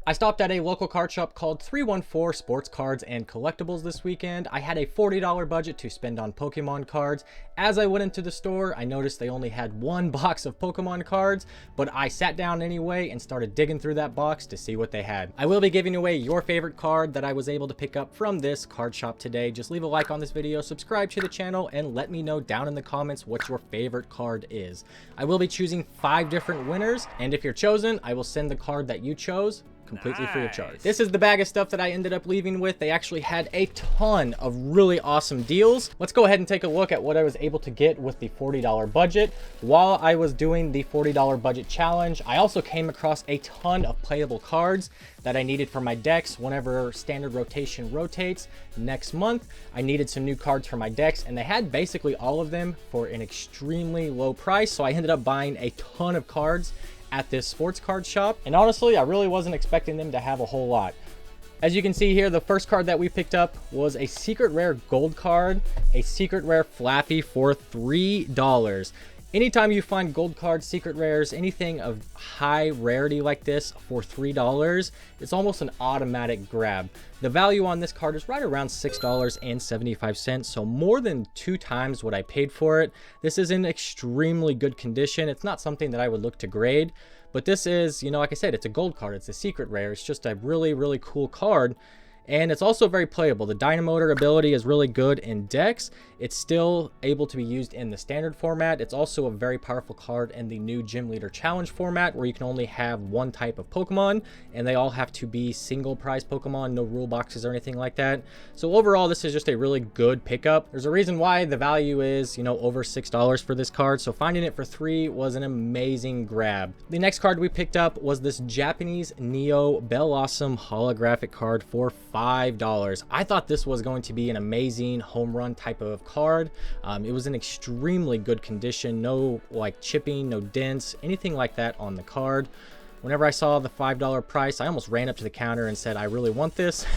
I stopped at a local card shop called 314 Sports Cards and Collectibles this weekend. I had a $40 budget to spend on Pokemon cards. As I went into the store, I noticed they only had one box of Pokemon cards, but I sat down anyway and started digging through that box to see what they had. I will be giving away your favorite card that I was able to pick up from this card shop today. Just leave a like on this video, subscribe to the channel, and let me know down in the comments what your favorite card is. I will be choosing 5 different winners, and if you're chosen, I will send the card that you chose completely free of charge. This is the bag of stuff that I ended up leaving with. They actually had a ton of really awesome deals. Let's go ahead and take a look at what I was able to get with the $40 budget. While I was doing the $40 budget challenge, I also came across a ton of playable cards that I needed for my decks whenever standard rotation rotates next month. I needed some new cards for my decks, and they had basically all of them for an extremely low price. So I ended up buying a ton of cards at this sports card shop, and honestly I really wasn't expecting them to have a whole lot. As you can see here, the first card that we picked up was a secret rare gold card, a secret rare Flappy for $3. Anytime you find gold cards, secret rares, anything of high rarity like this for $3, it's almost an automatic grab. The value on this card is right around $6.75, so more than 2 times what I paid for it. This is in extremely good condition. It's not something that I would look to grade, but this is, you know, like I said, it's a gold card. It's a secret rare. It's just a really, really cool card. And it's also very playable. The Dynamotor ability is really good in decks. It's still able to be used in the standard format. It's also a very powerful card in the new Gym Leader Challenge format, where you can only have one type of Pokemon, and they all have to be single prize Pokemon, no rule boxes or anything like that. So overall, this is just a really good pickup. There's a reason why the value is, you know, over $6 for this card. So finding it for $3 was an amazing grab. The next card we picked up was this Japanese Neo Bellossom holographic card for $5. I thought this was going to be an amazing home run type of card. It was in extremely good condition, no like chipping, no dents, anything like that on the card. Whenever I saw the $5 price, I almost ran up to the counter and said, I really want this.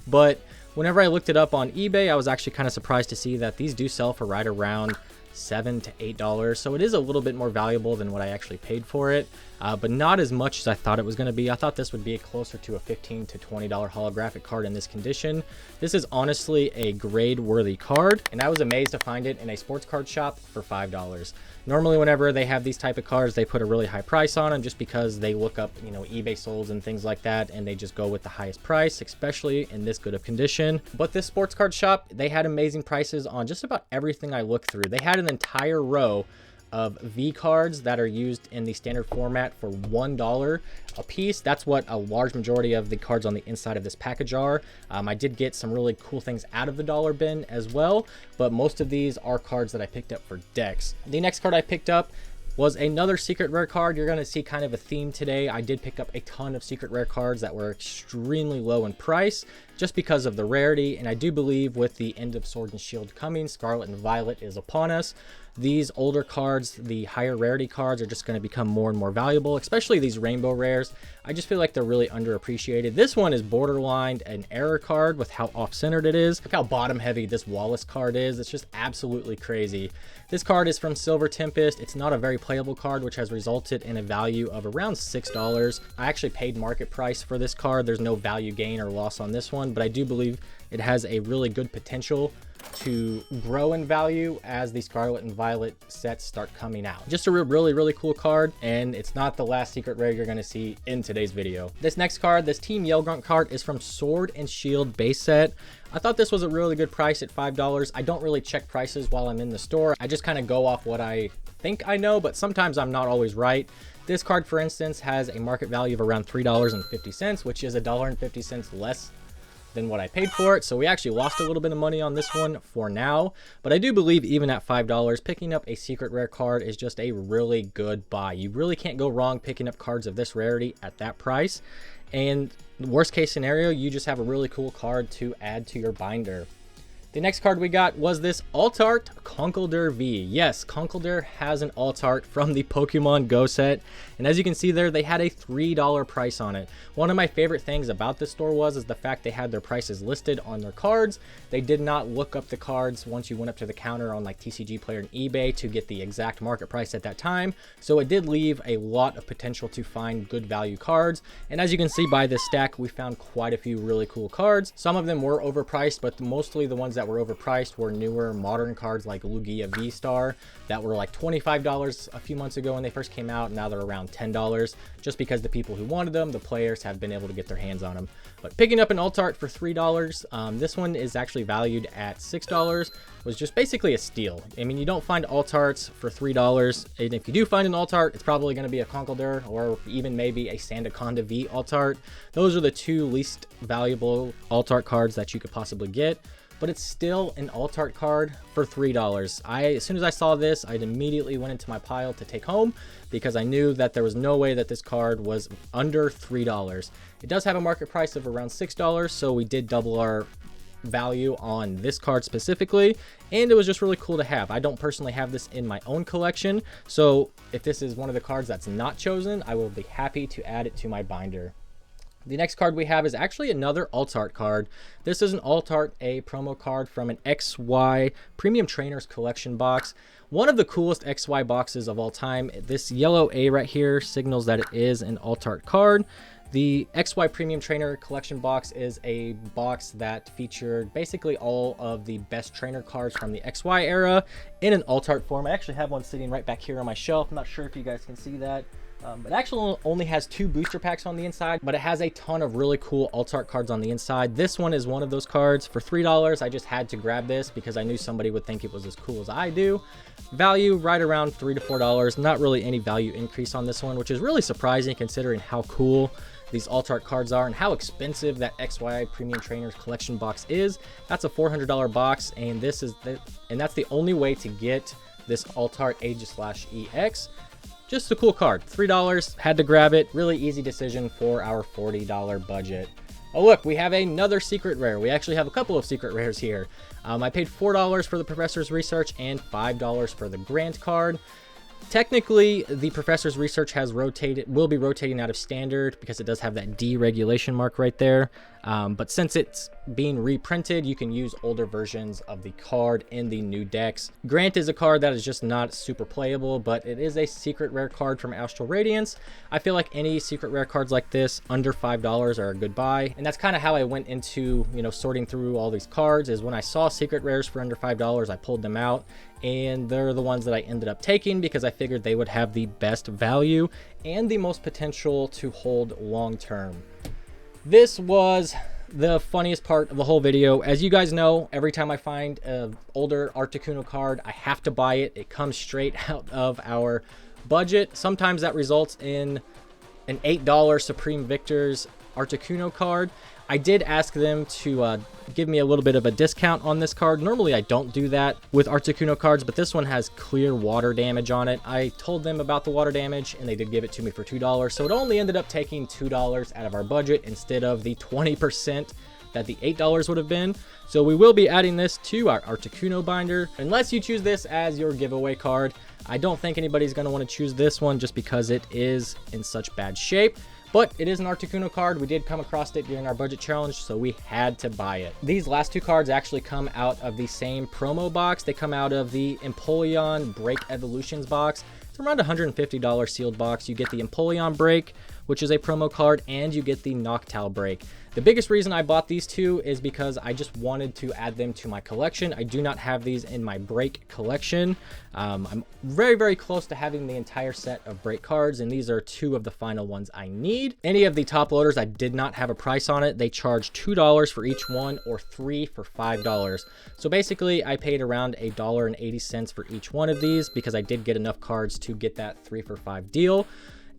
But whenever I looked it up on eBay, I was actually kind of surprised to see that these do sell for right around $7 to $8, so it is a little bit more valuable than what I actually paid for it, but not as much as I thought it was going to be. I thought this would be closer to a $15 to $20 holographic card in this condition. This is honestly a grade worthy card, and I was amazed to find it in a sports card shop for $5. Normally whenever they have these type of cards, they put a really high price on them just because they look up, you know, eBay solds and things like that, and they just go with the highest price, especially in this good of condition. But this sports card shop, they had amazing prices on just about everything I looked through. They had an entire row of V cards that are used in the standard format for $1 a piece. That's what a large majority of the cards on the inside of this package are. I did get some really cool things out of the dollar bin as well, but most of these are cards that I picked up for decks. The next card I picked up was another secret rare card. You're going to see kind of a theme today. I did pick up a ton of secret rare cards that were extremely low in price just because of the rarity, and I do believe with the end of Sword and Shield coming, Scarlet and Violet is upon us. These older cards, the higher rarity cards, are just going to become more and more valuable, especially these rainbow rares. I just feel like they're really underappreciated. This one is borderline an error card with how off-centered it is. Look how bottom heavy this Wallace card is. It's just absolutely crazy. This card is from Silver Tempest. It's not a very playable card, which has resulted in a value of around $6. I actually paid market price for this card. There's no value gain or loss on this one, but I do believe it has a really good potential to grow in value as the Scarlet and Violet sets start coming out. Just a really cool card, and it's not the last secret rare you're going to see in today's video. This next card, this Team Yell Grunt card, is from Sword and Shield base set. I thought this was a really good price at $5. I don't really check prices while I'm in the store. I just kind of go off what I think I know, but sometimes I'm not always right. This card, for instance, has a market value of around $3.50, which is $1.50 less than what I paid for it. So we actually lost a little bit of money on this one for now, but I do believe even at $5, picking up a secret rare card is just a really good buy. You really can't go wrong picking up cards of this rarity at that price. And worst case scenario, you just have a really cool card to add to your binder. The next card we got was this Alt Art Conkeldurr V. Yes, Conkeldurr has an alt art from the Pokemon Go set, and as you can see there, they had a $3 price on it. One of my favorite things about this store is the fact they had their prices listed on their cards. They did not look up the cards once you went up to the counter on like TCG Player and eBay to get the exact market price at that time, so it did leave a lot of potential to find good value cards. And as you can see by this stack, we found quite a few really cool cards. Some of them were overpriced, but mostly the ones that were overpriced were newer modern cards like Lugia V-Star that were like $25 a few months ago when they first came out. Now they're around $10 just because the people who wanted them, the players, have been able to get their hands on them. But picking up an alt art for $3, this one is actually valued at $6, was just basically a steal. I mean, you don't find alt arts for $3, and if you do find an alt art, it's probably going to be a Conkeldurr or even maybe a Sandaconda V alt art. Those are the two least valuable alt art cards that you could possibly get, but it's still an alt art card for $3. As soon as I saw this, I immediately went into my pile to take home because I knew that there was no way that this card was under $3. It does have a market price of around $6, so we did double our value on this card specifically, and it was just really cool to have. I don't personally have this in my own collection, so if this is one of the cards that's not chosen, I will be happy to add it to my binder. The next card we have is actually another alt art card. This is an alt art, a promo card from an XY Premium Trainers collection box. One of the coolest XY boxes of all time. This yellow A right here signals that it is an alt art card. The XY Premium Trainer collection box is a box that featured basically all of the best trainer cards from the XY era in an alt art form. I actually have one sitting right back here on my shelf. I'm not sure if you guys can see that. It actually only has 2 booster packs on the inside, but it has a ton of really cool alt art cards on the inside. This one is one of those cards. For $3, I just had to grab this because I knew somebody would think it was as cool as I do. Value right around $3 to $4. Not really any value increase on this one, which is really surprising considering how cool these alt art cards are and how expensive that XY Premium Trainers collection box is. That's a $400 box, and that's the only way to get this alt art Aegis/EX. Just a cool card. $3, had to grab it. Really easy decision for our $40 budget. Oh look, we have another secret rare. We actually have a couple of secret rares here. I paid $4 for the Professor's Research and $5 for the Grant card. Technically, the Professor's Research will be rotating out of standard because it does have that deregulation mark right there. But since it's being reprinted, you can use older versions of the card in the new decks. Grant is a card that is just not super playable, but it is a secret rare card from Astral Radiance. I feel like any secret rare cards like this under $5 are a good buy, and that's kind of how I went into, sorting through all these cards. Is when I saw secret rares for under $5, I pulled them out, and they're the ones that I ended up taking because I figured they would have the best value and the most potential to hold long term. This was the funniest part of the whole video. As you guys know, every time I find an older Articuno card, I have to buy it. It comes straight out of our budget. Sometimes that results in an $8 Supreme Victor's Articuno card. I did ask them to give me a little bit of a discount on this card. Normally I don't do that with Articuno cards, but this one has clear water damage on it. I told them about the water damage and they did give it to me for $2, so it only ended up taking $2 out of our budget instead of the 20% that the $8 would have been. So we will be adding this to our Articuno binder unless you choose this as your giveaway card. I don't think anybody's going to want to choose this one just because it is in such bad shape. But it is an Articuno card. We did come across it during our budget challenge, so we had to buy it. These last 2 cards actually come out of the same promo box. They come out of the Empoleon Break Evolutions box. It's around $150 sealed box. You get the Empoleon Break, which is a promo card, and you get the Noctowl Break. The biggest reason I bought these 2 is because I just wanted to add them to my collection. I do not have these in my Break collection. I'm very, very close to having the entire set of Break cards, and these are 2 of the final ones I need. Any of the top loaders, I did not have a price on it. They charge $2 for each one or 3 for $5. So basically, I paid around $1.80 for each one of these because I did get enough cards to get that 3 for $5 deal.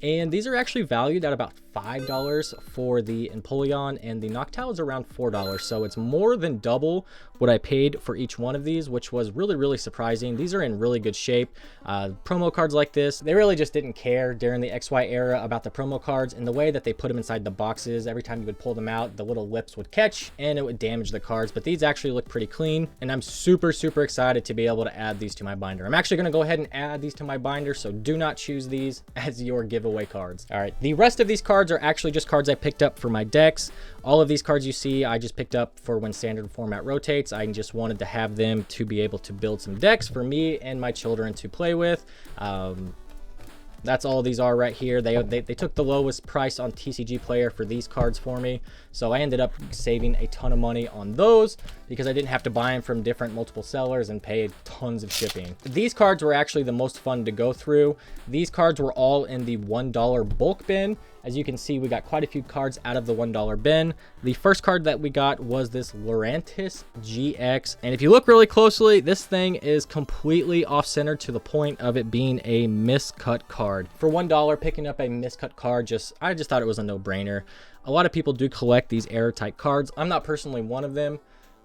And these are actually valued at about $5 for the Empoleon, and the Noctowl is around $4. So it's more than double what I paid for each one of these, which was really, really surprising. These are in really good shape. Promo cards like this, they really just didn't care during the XY era about the promo cards, and the way that they put them inside the boxes. Every time you would pull them out, the little lips would catch and it would damage the cards. But these actually look pretty clean, and I'm super, super excited to be able to add these to my binder. I'm actually going to go ahead and add these to my binder, so do not choose these as your giveaway cards. All right, the rest of these cards are actually just cards I picked up for my decks. All of these cards you see, I just picked up for when standard format rotates. I just wanted to have them to be able to build some decks for me and my children to play with. That's all these are right here. They took the lowest price on TCG Player for these cards for me. So I ended up saving a ton of money on those because I didn't have to buy them from different multiple sellers and pay tons of shipping. These cards were actually the most fun to go through. These cards were all in the $1 bulk bin. As you can see, we got quite a few cards out of the $1 bin. The first card that we got was this Lurantis GX. And if you look really closely, this thing is completely off-center to the point of it being a miscut card. For $1, picking up a miscut card, I just thought it was a no-brainer. A lot of people do collect these error-type cards. I'm not personally one of them,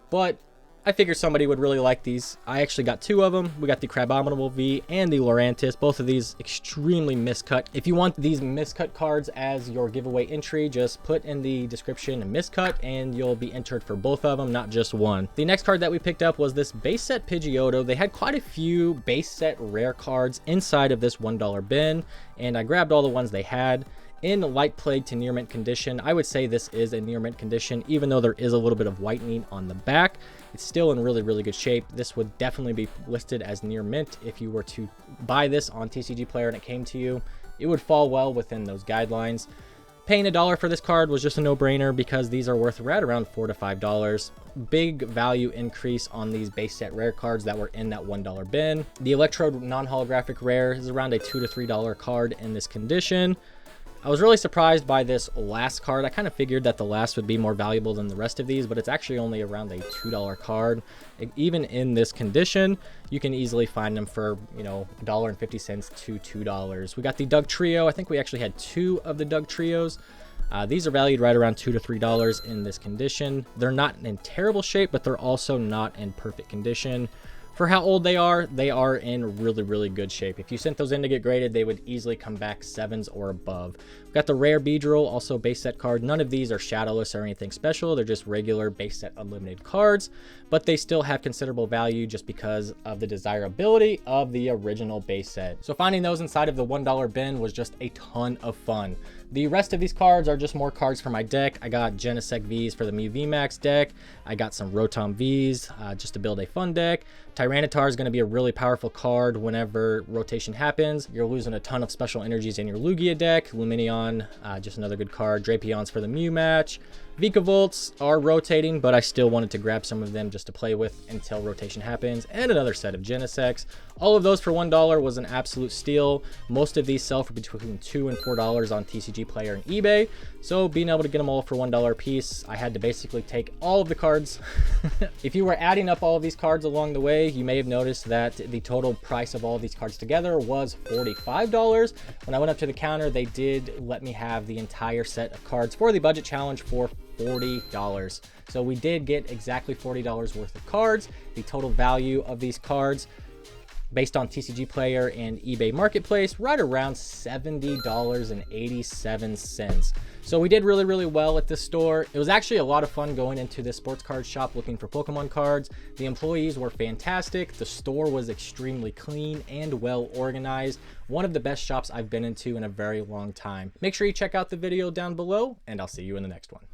but I figured somebody would really like these. I actually got two of them. We got the Crabominable V and the Lurantis. Both of these extremely miscut. If you want these miscut cards as your giveaway entry, just put in the description miscut and you'll be entered for both of them, not just one. The next card that we picked up was this base set Pidgeotto. They had quite a few base set rare cards inside of this $1 bin, and I grabbed all the ones they had. In light plague to near mint condition, I would say this is a near mint condition, even though there is a little bit of whitening on the back. It's still in really, really good shape. This would definitely be listed as near mint if you were to buy this on TCG Player and it came to you. It would fall well within those guidelines. Paying $1 for this card was just a no-brainer because these are worth right around $4 to $5. Big value increase on these base set rare cards that were in that $1 bin. The Electrode non-holographic rare is around a $2 to $3 card in this condition. I was really surprised by this last card. I kind of figured that the last would be more valuable than the rest of these, but it's actually only around a $2 card. Even in this condition, you can easily find them for, you know, $1.50 to $2. We got the Doug Trio. I think we actually had two of the Doug Trios. These are valued right around $2 to $3 in this condition. They're not in terrible shape, but they're also not in perfect condition. For how old they are in really, really good shape. If you sent those in to get graded, they would easily come back 7s or above. We've got the rare Beedrill, also base set card. None of these are shadowless or anything special. They're just regular base set unlimited cards, but they still have considerable value just because of the desirability of the original base set. So finding those inside of the $1 bin was just a ton of fun. The rest of these cards are just more cards for my deck. I got Genesect Vs for the Mew VMAX deck. I got some Rotom Vs just to build a fun deck. Tyranitar is going to be a really powerful card whenever rotation happens. You're losing a ton of special energies in your Lugia deck. Luminion, just another good card. Drapions for the Mew match. Vikavolts are rotating, but I still wanted to grab some of them just to play with until rotation happens. And another set of Genesects. All of those for $1 was an absolute steal. Most of these sell for between $2 and $4 on TCG Player and eBay. So being able to get them all for $1 a piece, I had to basically take all of the cards. If you were adding up all of these cards along the way, you may have noticed that the total price of all of these cards together was $45. When I went up to the counter, they did let me have the entire set of cards for the budget challenge for $40. So we did get exactly $40 worth of cards. The total value of these cards based on TCG Player and eBay Marketplace, right around $70.87. So we did really, really well at this store. It was actually a lot of fun going into this sports card shop looking for Pokemon cards. The employees were fantastic. The store was extremely clean and well organized. One of the best shops I've been into in a very long time. Make sure you check out the video down below, and I'll see you in the next one.